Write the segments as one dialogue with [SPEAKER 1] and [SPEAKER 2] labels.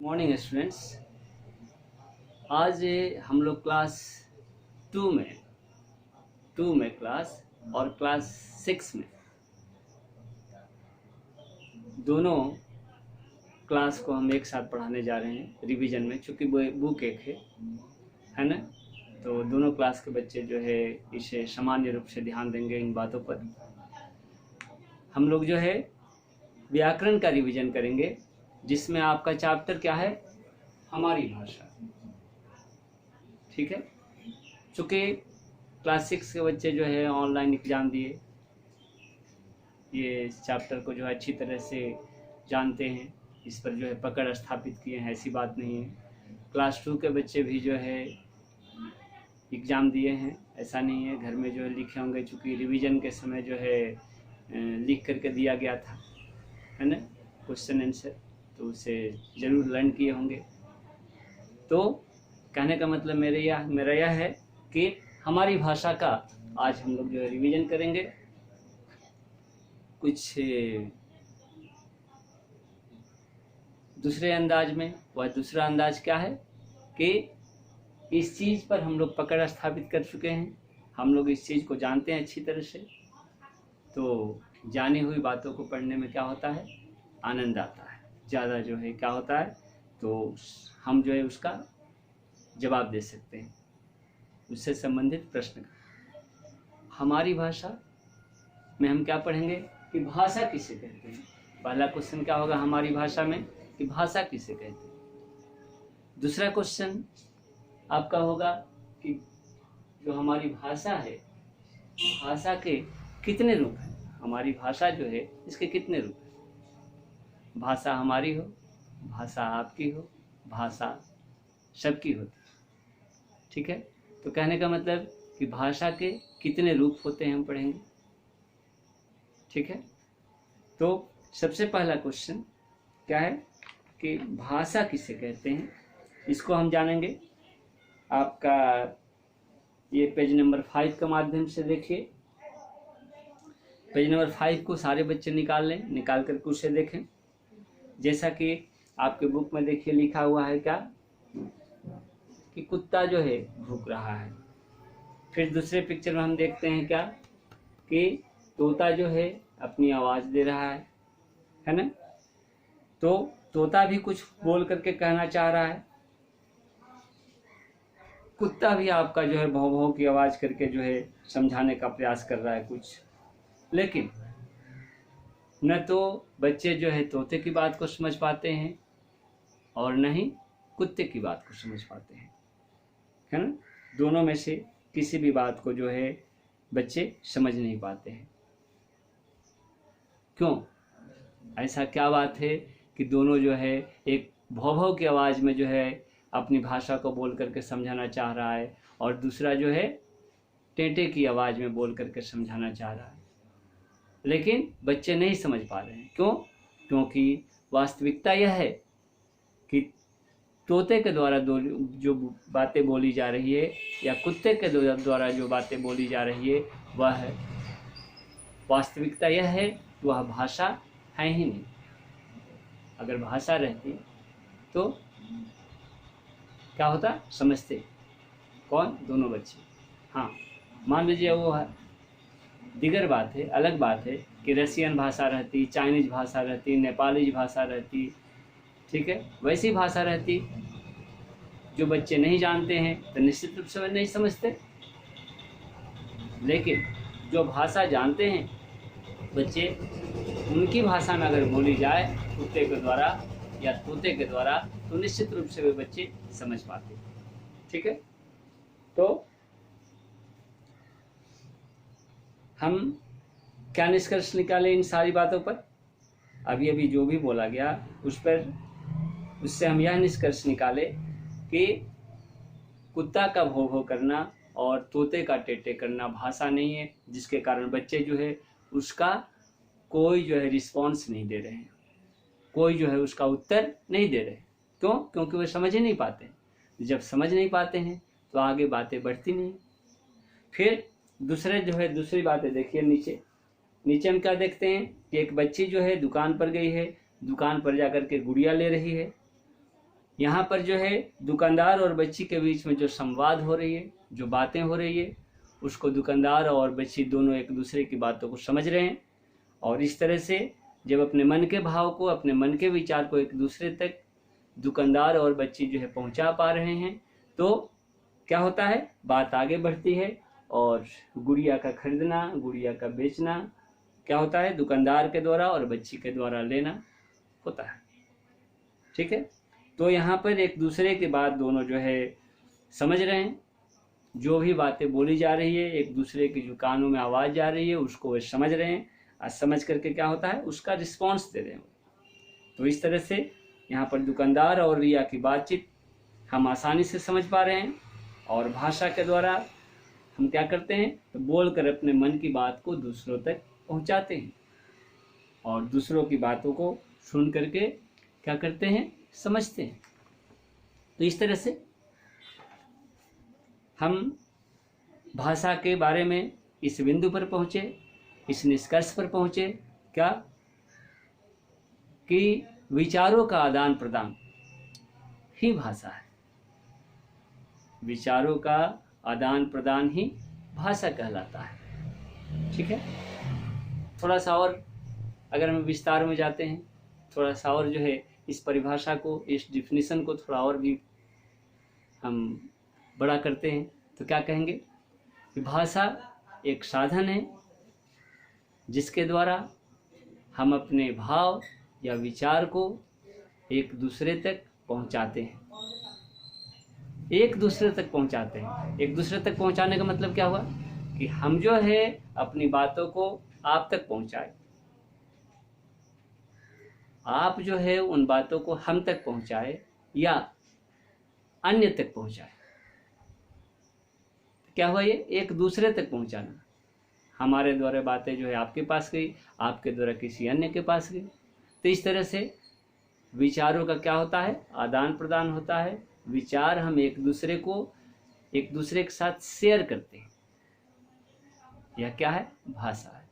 [SPEAKER 1] Morning students. आज हम लोग क्लास टू में क्लास और क्लास 6 में दोनों क्लास को हम एक साथ पढ़ाने जा रहे हैं रिवीजन में, चूँकि बुक एक है ना। तो दोनों क्लास के बच्चे जो है इसे सामान्य रूप से ध्यान देंगे इन बातों पर। हम लोग जो है व्याकरण का रिवीजन करेंगे, जिसमें आपका चैप्टर क्या है, हमारी भाषा। ठीक है, चूँकि क्लास 6 के बच्चे जो है ऑनलाइन एग्ज़ाम दिए, ये इस चैप्टर को जो है अच्छी तरह से जानते हैं, इस पर जो है पकड़ स्थापित किए हैं, ऐसी बात नहीं है। क्लास 2 के बच्चे भी जो है एग्ज़ाम दिए हैं, ऐसा नहीं है, घर में जो है लिखे होंगे, चूँकि रिवीजन के समय जो है लिख करके दिया गया था, है ना, क्वेश्चन आंसर, तो उसे ज़रूर लर्न किए होंगे। तो कहने का मतलब मेरा यह है कि हमारी भाषा का आज हम लोग जो है रिवीजन करेंगे। कुछ दूसरे अंदाज में। वह दूसरा अंदाज क्या है कि इस चीज़ पर हम लोग पकड़ स्थापित कर चुके हैं, हम लोग इस चीज़ को जानते हैं अच्छी तरह से, तो जानी हुई बातों को पढ़ने में क्या होता है, आनंद आता है ज़्यादा, जो है क्या होता है, तो हम जो है उसका जवाब दे सकते हैं, उससे संबंधित प्रश्न का। हमारी भाषा में हम क्या पढ़ेंगे कि भाषा किसे कहते हैं। पहला क्वेश्चन क्या होगा हमारी भाषा में, कि भाषा किसे कहते हैं। दूसरा क्वेश्चन आपका होगा कि जो हमारी भाषा है, भाषा के कितने रूप हैं, हमारी भाषा जो है इसके कितने रूप हैं। भाषा हमारी हो, भाषा आपकी हो, भाषा सबकी होती है। ठीक है, तो कहने का मतलब कि भाषा के कितने रूप होते हैं हम पढ़ेंगे। ठीक है, तो सबसे पहला क्वेश्चन क्या है कि भाषा किसे कहते हैं, इसको हम जानेंगे। आपका ये पेज नंबर 5 का माध्यम से देखिए। पेज नंबर 5 को सारे बच्चे निकाल लें, निकाल करके उसे देखें। जैसा कि आपके बुक में देखिए लिखा हुआ है क्या, कि कुत्ता जो है भूख रहा है। फिर दूसरे पिक्चर में हम देखते हैं क्या, कि तोता जो है अपनी आवाज़ दे रहा है ना। तो तोता भी कुछ बोल करके कहना चाह रहा है, कुत्ता भी आपका जो है भौं भौं की आवाज़ करके जो है समझाने का प्रयास कर रहा है कुछ। लेकिन न तो बच्चे जो है तोते की बात को समझ पाते हैं और न ही कुत्ते की बात को समझ पाते हैं, है ना। दोनों में से किसी भी बात को जो है बच्चे समझ नहीं पाते हैं। क्यों, ऐसा क्या बात है कि दोनों जो है एक भौ भौ की आवाज़ में जो है अपनी भाषा को बोल करके समझाना चाह रहा है, और दूसरा जो है टेंटे की आवाज़ में बोल करके समझाना चाह रहा है, लेकिन बच्चे नहीं समझ पा रहे हैं। क्यों, क्योंकि वास्तविकता यह है कि तोते के द्वारा जो बातें बोली जा रही है या कुत्ते के द्वारा जो बातें बोली जा रही है, वह है वास्तविकता यह है कि वह भाषा है ही नहीं। अगर भाषा रहती तो क्या होता, समझते कौन, दोनों बच्चे। हाँ, मान लीजिए वो है, दिगर बात है, अलग बात है कि रशियन भाषा रहती, चाइनीज भाषा रहती, नेपाली भाषा रहती, ठीक है, वैसी भाषा रहती जो बच्चे नहीं जानते हैं, तो निश्चित रूप से वे नहीं समझते। लेकिन जो भाषा जानते हैं बच्चे, उनकी भाषा में अगर बोली जाए कुत्ते के द्वारा या तोते के द्वारा, तो निश्चित रूप से वे बच्चे समझ पाते। ठीक है, तो हम क्या निष्कर्ष निकाले इन सारी बातों पर, अभी जो भी बोला गया उससे हम यह निष्कर्ष निकाले कि कुत्ता का भौ भौ करना और तोते का टेटे करना भाषा नहीं है, जिसके कारण बच्चे जो है उसका कोई जो है रिस्पॉन्स नहीं दे रहे हैं, कोई जो है उसका उत्तर नहीं दे रहे। क्यों, क्योंकि वे समझ ही नहीं पाते। जब समझ नहीं पाते हैं तो आगे बातें बढ़ती नहीं। फिर दूसरी बातें देखिए, नीचे हम क्या देखते हैं कि एक बच्ची जो है दुकान पर गई है, दुकान पर जाकर के गुड़िया ले रही है, यहाँ पर जो है दुकानदार और बच्ची के बीच में जो संवाद हो रही है, जो बातें हो रही है, उसको दुकानदार और बच्ची दोनों एक दूसरे की बातों को समझ रहे हैं। और इस तरह से जब अपने मन के भाव को, अपने मन के विचार को एक दूसरे तक दुकानदार और बच्ची जो है पहुंचा पा रहे हैं, तो क्या होता है, बात आगे बढ़ती है और गुड़िया का खरीदना, गुड़िया का बेचना क्या होता है, दुकानदार के द्वारा और बच्ची के द्वारा लेना होता है। ठीक है, तो यहाँ पर एक दूसरे की बात दोनों जो है समझ रहे हैं, जो भी बातें बोली जा रही है, एक दूसरे की जो कानों में आवाज़ जा रही है उसको वे समझ रहे हैं, और समझ करके क्या होता है, उसका रिस्पॉन्स दे रहे हैं। तो इस तरह से यहाँ पर दुकानदार और रिया की बातचीत हम आसानी से समझ पा रहे हैं, और भाषा के द्वारा हम क्या करते हैं, तो बोलकर अपने मन की बात को दूसरों तक पहुँचाते हैं, और दूसरों की बातों को सुन करके क्या करते हैं, समझते हैं। तो इस तरह से हम भाषा के बारे में इस बिंदु पर पहुँचे, इस निष्कर्ष पर पहुँचे क्या, कि विचारों का आदान प्रदान ही भाषा है। विचारों का आदान प्रदान ही भाषा कहलाता है। ठीक है, थोड़ा सा और अगर हम विस्तार में जाते हैं, थोड़ा सा और जो है इस परिभाषा को, इस डिफिनीशन को थोड़ा और भी हम बड़ा करते हैं, तो क्या कहेंगे कि भाषा एक साधन है जिसके द्वारा हम अपने भाव या विचार को एक दूसरे तक पहुंचाते हैं। एक दूसरे तक पहुंचाते हैं, एक दूसरे तक पहुंचाने का मतलब क्या हुआ, कि हम जो है अपनी बातों को आप तक पहुंचाए, आप जो है उन बातों को हम तक पहुंचाए या अन्य तक पहुंचाए। क्या हुआ, ये एक दूसरे तक पहुंचाना। हमारे द्वारा बातें जो है आपके पास गई, आपके द्वारा किसी अन्य के पास गई। तो इस तरह से विचारों का क्या होता है, आदान प्रदान होता है। विचार हम एक दूसरे के साथ शेयर करते हैं, यह क्या है, भाषा है।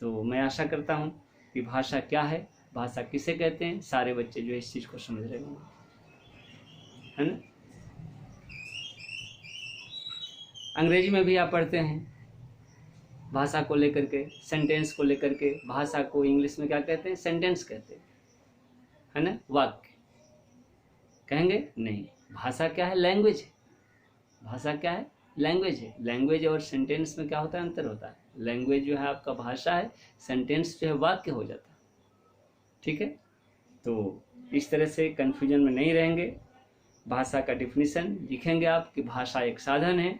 [SPEAKER 1] तो मैं आशा करता हूँ कि भाषा क्या है, भाषा किसे कहते हैं, सारे बच्चे जो इस चीज़ को समझ रहे होंगे, है ना। अंग्रेजी में भी आप पढ़ते हैं भाषा को लेकर के, सेंटेंस को लेकर के। भाषा को इंग्लिश में क्या कहते हैं, सेंटेंस कहते हैं, है ना, वाक्य कहेंगे नहीं। भाषा क्या है, लैंग्वेज है। भाषा क्या है, लैंग्वेज है। लैंग्वेज और सेंटेंस में क्या होता है, अंतर होता है। लैंग्वेज जो है आपका भाषा है, सेंटेंस जो है वाक्य हो जाता है। ठीक है, तो इस तरह से कन्फ्यूजन में नहीं रहेंगे। भाषा का डिफिनीशन लिखेंगे आप कि भाषा एक साधन है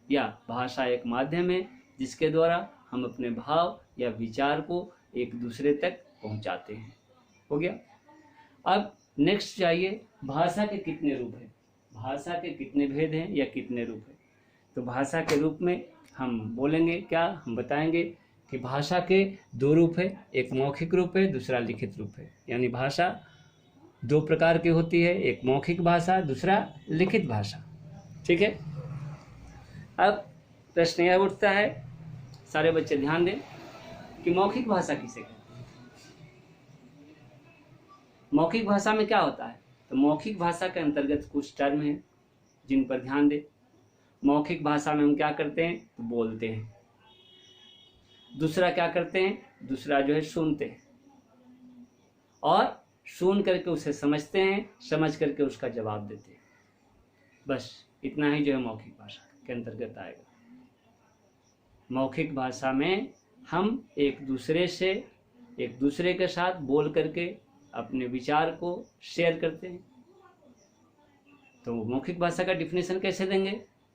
[SPEAKER 1] या भाषा एक माध्यम है जिसके द्वारा हम अपने भाव या विचार को एक दूसरे तक पहुंचाते हैं। हो गया। अब नेक्स्ट चाहिए, भाषा के कितने रूप हैं, भाषा के कितने भेद हैं या कितने रूप हैं। तो भाषा के रूप में हम बोलेंगे क्या, हम बताएंगे कि भाषा के दो रूप है, एक मौखिक रूप है, दूसरा लिखित रूप है। यानी भाषा दो प्रकार की होती है, एक मौखिक भाषा, दूसरा लिखित भाषा। ठीक है, अब प्रश्न यह उठता है, सारे बच्चे ध्यान दें कि मौखिक भाषा किसे कहते हैं। मौखिक भाषा में क्या होता है, तो मौखिक भाषा के अंतर्गत कुछ टर्म हैं जिन पर ध्यान दें। मौखिक भाषा में हम क्या करते हैं, तो बोलते हैं। दूसरा क्या करते हैं, दूसरा जो है सुनते हैं, और सुन करके उसे समझते हैं, समझ करके उसका जवाब देते हैं। बस इतना ही जो है मौखिक भाषा के अंतर्गत आएगा। मौखिक भाषा में हम एक दूसरे के साथ बोल करके अपने विचार को शेयर करते हैं। तो मौखिक भाषा का डिफिनेशन कैसे देंगे,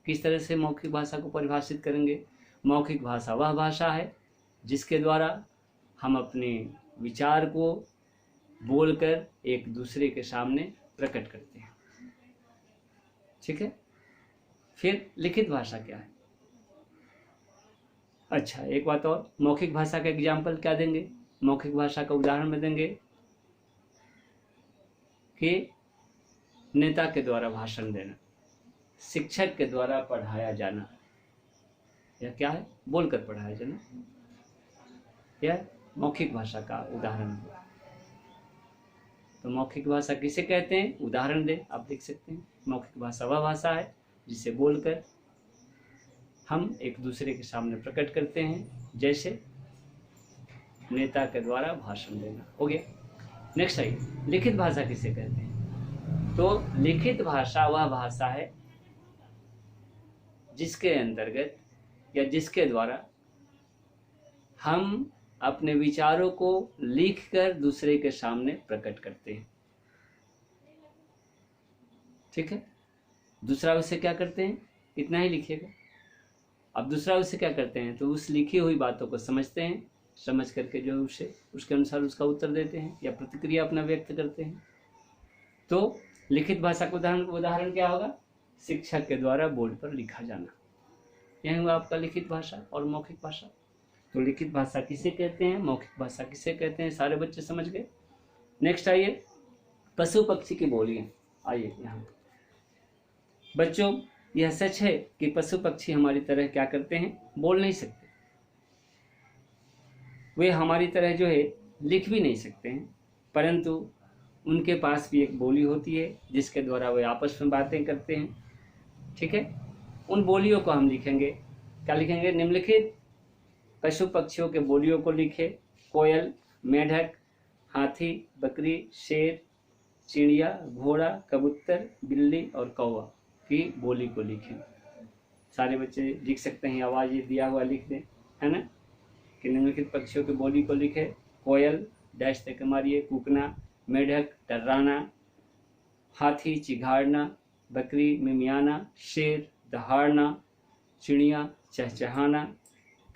[SPEAKER 1] किस तरह से मौखिक भाषा को परिभाषित करेंगे। मौखिक भाषा वह भाषा है जिसके द्वारा हम अपने विचार को बोलकर एक दूसरे के सामने प्रकट करते हैं। ठीक है, फिर लिखित भाषा क्या है। अच्छा, एक बात और, मौखिक भाषा का एग्जाम्पल क्या देंगे, मौखिक भाषा का उदाहरण में देंगे कि नेता के द्वारा भाषण देना, शिक्षक के द्वारा पढ़ाया जाना, यह क्या है, बोलकर पढ़ाया जाना, यह मौखिक भाषा का उदाहरण है। तो मौखिक भाषा किसे कहते हैं, उदाहरण दें, आप देख सकते हैं। मौखिक भाषा वह भाषा है जिसे बोलकर हम एक दूसरे के सामने प्रकट करते हैं, जैसे नेता के द्वारा भाषण देना। हो गया। नेक्स्ट आइए, लिखित भाषा किसे कहते हैं। तो लिखित भाषा वह भाषा है जिसके अंतर्गत या जिसके द्वारा हम अपने विचारों को लिखकर दूसरे के सामने प्रकट करते हैं। ठीक है। दूसरा उससे क्या करते हैं, इतना ही लिखिएगा। अब दूसरा उससे क्या करते हैं, तो उस लिखी हुई बातों को समझते हैं, समझ करके जो उसे उसके अनुसार उसका उत्तर देते हैं या प्रतिक्रिया अपना व्यक्त करते हैं। तो लिखित भाषा का उदाहरण क्या होगा, शिक्षक के द्वारा बोर्ड पर लिखा जाना। यह हुआ आपका लिखित भाषा और मौखिक भाषा। तो लिखित भाषा किसे कहते हैं, मौखिक भाषा किसे कहते हैं, सारे बच्चे समझ गए। नेक्स्ट आइए, पशु पक्षी की बोलियां। आइए यहाँ बच्चों, यह सच है कि पशु पक्षी हमारी तरह क्या करते हैं, बोल नहीं सकते। वे हमारी तरह जो है लिख भी नहीं सकते हैं, परंतु उनके पास भी एक बोली होती है जिसके द्वारा वे आपस में बातें करते हैं। ठीक है। उन बोलियों को हम लिखेंगे। क्या लिखेंगे, निम्नलिखित पशु पक्षियों के बोलियों को लिखे। कोयल, मेढक, हाथी, बकरी, शेर, चिड़िया, घोड़ा, कबूतर, बिल्ली और कौवा की बोली को लिखें। सारे बच्चे लिख सकते हैं, आवाज ये दिया हुआ लिख दें, है ना। कि निम्नलिखित पक्षियों की बोली को लिखे। कोयल डैश तक मारिए, कूकना, मेढक टर्राना, हाथी चिघाड़ना, बकरी मिमियाना, शेर दहाड़ना, चिड़िया चहचहाना,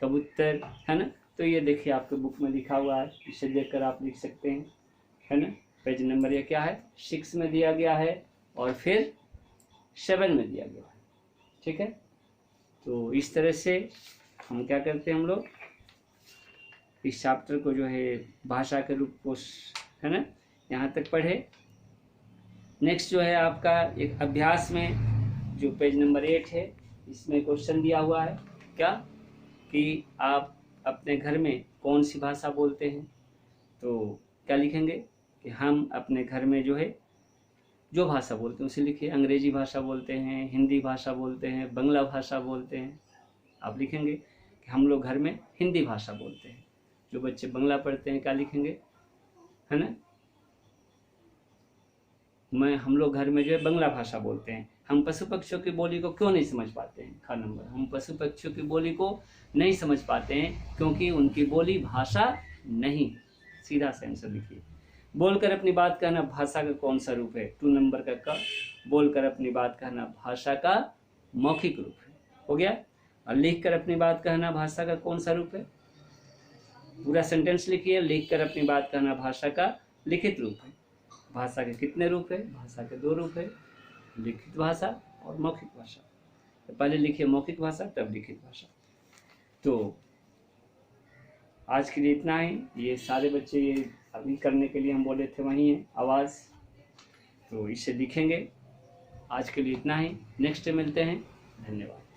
[SPEAKER 1] कबूतर, है ना। तो ये देखिए आपके बुक में लिखा हुआ है, इसे देखकर आप लिख सकते हैं, है ना। पेज नंबर ये क्या है, 6 में दिया गया है और फिर 7 में दिया गया है। ठीक है। तो इस तरह से हम क्या करते हैं, हम लोग इस चैप्टर को जो है भाषा के रूप को, है ना, यहाँ तक पढ़े। नेक्स्ट जो है आपका एक अभ्यास में जो पेज नंबर 8 है, इसमें क्वेश्चन दिया हुआ है क्या, कि आप अपने घर में कौन सी भाषा बोलते हैं। तो क्या लिखेंगे कि हम अपने घर में जो है जो भाषा बोलते हैं उसे लिखिए। अंग्रेजी भाषा बोलते हैं, हिंदी भाषा बोलते हैं, बंगला भाषा बोलते हैं। आप लिखेंगे कि हम लोग घर में हिंदी भाषा बोलते हैं। जो बच्चे बंगला पढ़ते हैं क्या लिखेंगे, है ना, हम लोग घर में जो है बंगला भाषा बोलते हैं। हम पशु पक्षियों की बोली को क्यों नहीं समझ पाते हैं, खा नंबर, हम पशु पक्षियों की बोली को नहीं समझ पाते हैं क्योंकि उनकी बोली भाषा नहीं। सीधा से आंसर लिखिए। बोलकर अपनी बात कहना भाषा का कौन सा रूप है, 2 नंबर का बोलकर अपनी बात कहना भाषा का मौखिक रूप है। हो गया। और लिख कर अपनी बात कहना भाषा का कौन सा रूप है, पूरा सेंटेंस लिखिए। लिख कर अपनी बात कहना भाषा का लिखित रूप है। भाषा के कितने रूप है, भाषा के 2 रूप है, लिखित भाषा और मौखिक भाषा। तो पहले लिखिए मौखिक भाषा तब लिखित भाषा। तो आज के लिए इतना ही। ये सारे बच्चे ये अभी करने के लिए हम बोले थे वही है आवाज़, तो इसे लिखेंगे। आज के लिए इतना ही, नेक्स्ट मिलते हैं, धन्यवाद।